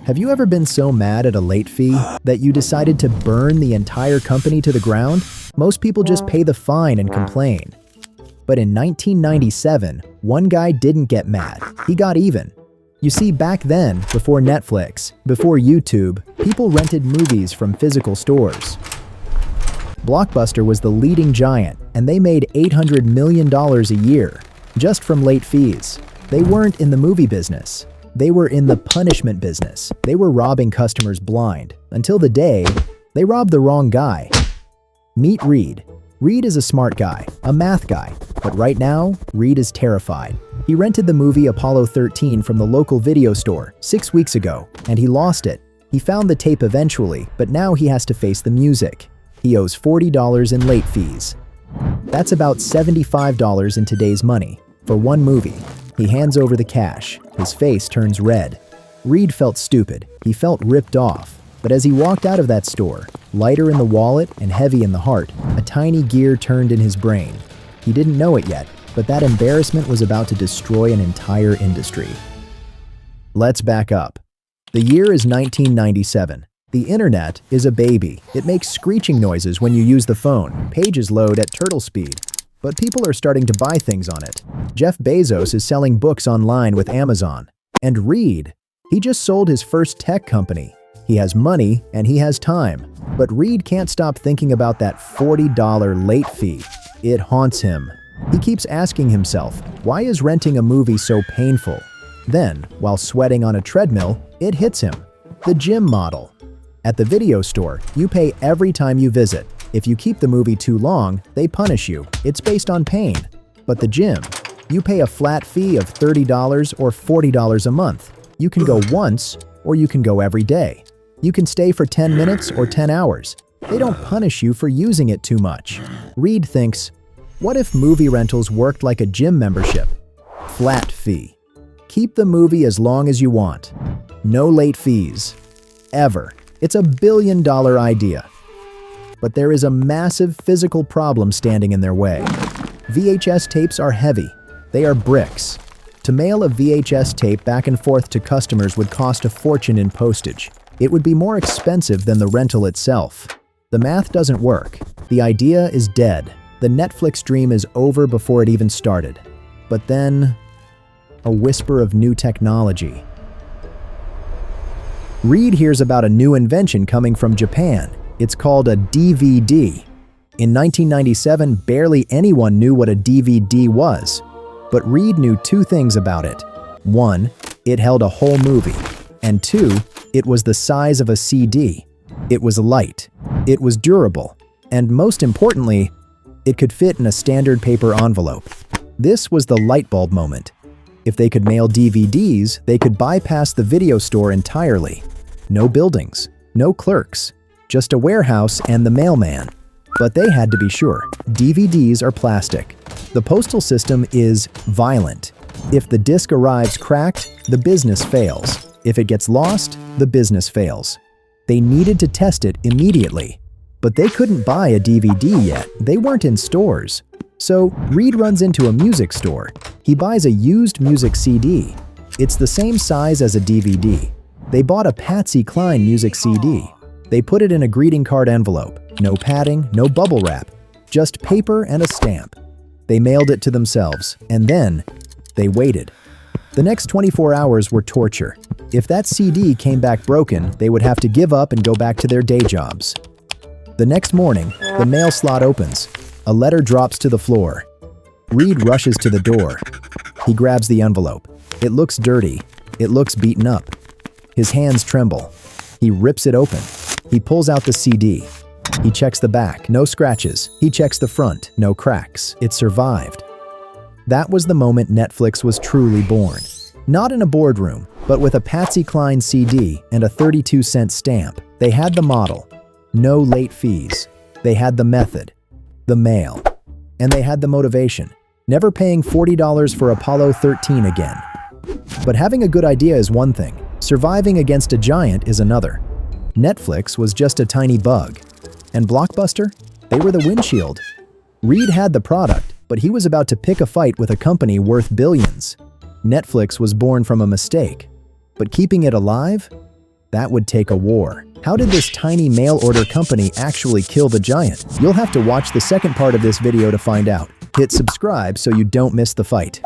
Have you ever been so mad at a late fee that you decided to burn the entire company to the ground? Most people just pay the fine and complain. But in 1997, one guy didn't get mad. He got even. You see, back then, before Netflix, before YouTube, people rented movies from physical stores. Blockbuster was the leading giant, and they made $800 million a year, just from late fees. They weren't in the movie business. They were in the punishment business. They were robbing customers blind, until the day they robbed the wrong guy. Meet Reed. Reed is a smart guy, a math guy, but right now, Reed is terrified. He rented the movie Apollo 13 from the local video store 6 weeks ago, and he lost it. He found the tape eventually, but now he has to face the music. He owes $40 in late fees. That's about $75 in today's money, for one movie. He hands over the cash. His face turns red. Reed felt stupid. He felt ripped off. But as he walked out of that store, lighter in the wallet and heavy in the heart, a tiny gear turned in his brain. He didn't know it yet, but that embarrassment was about to destroy an entire industry. Let's back up. The year is 1997. The internet is a baby. It makes screeching noises when you use the phone. Pages load at turtle speed. But people are starting to buy things on it. Jeff Bezos is selling books online with Amazon. And Reed, he just sold his first tech company. He has money and he has time. But Reed can't stop thinking about that $40 late fee. It haunts him. He keeps asking himself, why is renting a movie so painful? Then, while sweating on a treadmill, it hits him. The gym model. At the video store, you pay every time you visit. If you keep the movie too long, they punish you. It's based on pain. But the gym, you pay a flat fee of $30 or $40 a month. You can go once, or you can go every day. You can stay for 10 minutes or 10 hours. They don't punish you for using it too much. Reed thinks, what if movie rentals worked like a gym membership? Flat fee. Keep the movie as long as you want. No late fees. Ever. It's a billion-dollar idea. But there is a massive physical problem standing in their way. VHS tapes are heavy. They are bricks. To mail a VHS tape back and forth to customers would cost a fortune in postage. It would be more expensive than the rental itself. The math doesn't work. The idea is dead. The Netflix dream is over before it even started. But then, a whisper of new technology. Reed hears about a new invention coming from Japan. It's called a DVD. In 1997, barely anyone knew what a DVD was. But Reed knew two things about it. One, it held a whole movie. And two, it was the size of a CD. It was light. It was durable. And most importantly, it could fit in a standard paper envelope. This was the light bulb moment. If they could mail DVDs, they could bypass the video store entirely. No buildings, no clerks, just a warehouse and the mailman. But they had to be sure. DVDs are plastic. The postal system is violent. If the disc arrives cracked, the business fails. If it gets lost, the business fails. They needed to test it immediately. But they couldn't buy a DVD yet. They weren't in stores. So Reed runs into a music store. He buys a used music CD. It's the same size as a DVD. They bought a Patsy Cline music CD. They put it in a greeting card envelope. No padding, no bubble wrap. Just paper and a stamp. They mailed it to themselves, and then they waited. The next 24 hours were torture. If that CD came back broken, they would have to give up and go back to their day jobs. The next morning, the mail slot opens. A letter drops to the floor. Reed rushes to the door. He grabs the envelope. It looks dirty. It looks beaten up. His hands tremble. He rips it open. He pulls out the CD. He checks the back. No scratches. He checks the front. No cracks. It survived. That was the moment Netflix was truly born. Not in a boardroom, but with a Patsy Cline CD and a 32-cent stamp. They had the model. No late fees. They had the method. The mail. And they had the motivation. Never paying $40 for Apollo 13 again. But having a good idea is one thing. Surviving against a giant is another. Netflix was just a tiny bug. And Blockbuster? They were the windshield. Reed had the product, but he was about to pick a fight with a company worth billions. Netflix was born from a mistake. But keeping it alive? That would take a war. How did this tiny mail-order company actually kill the giant? You'll have to watch the second part of this video to find out. Hit subscribe so you don't miss the fight.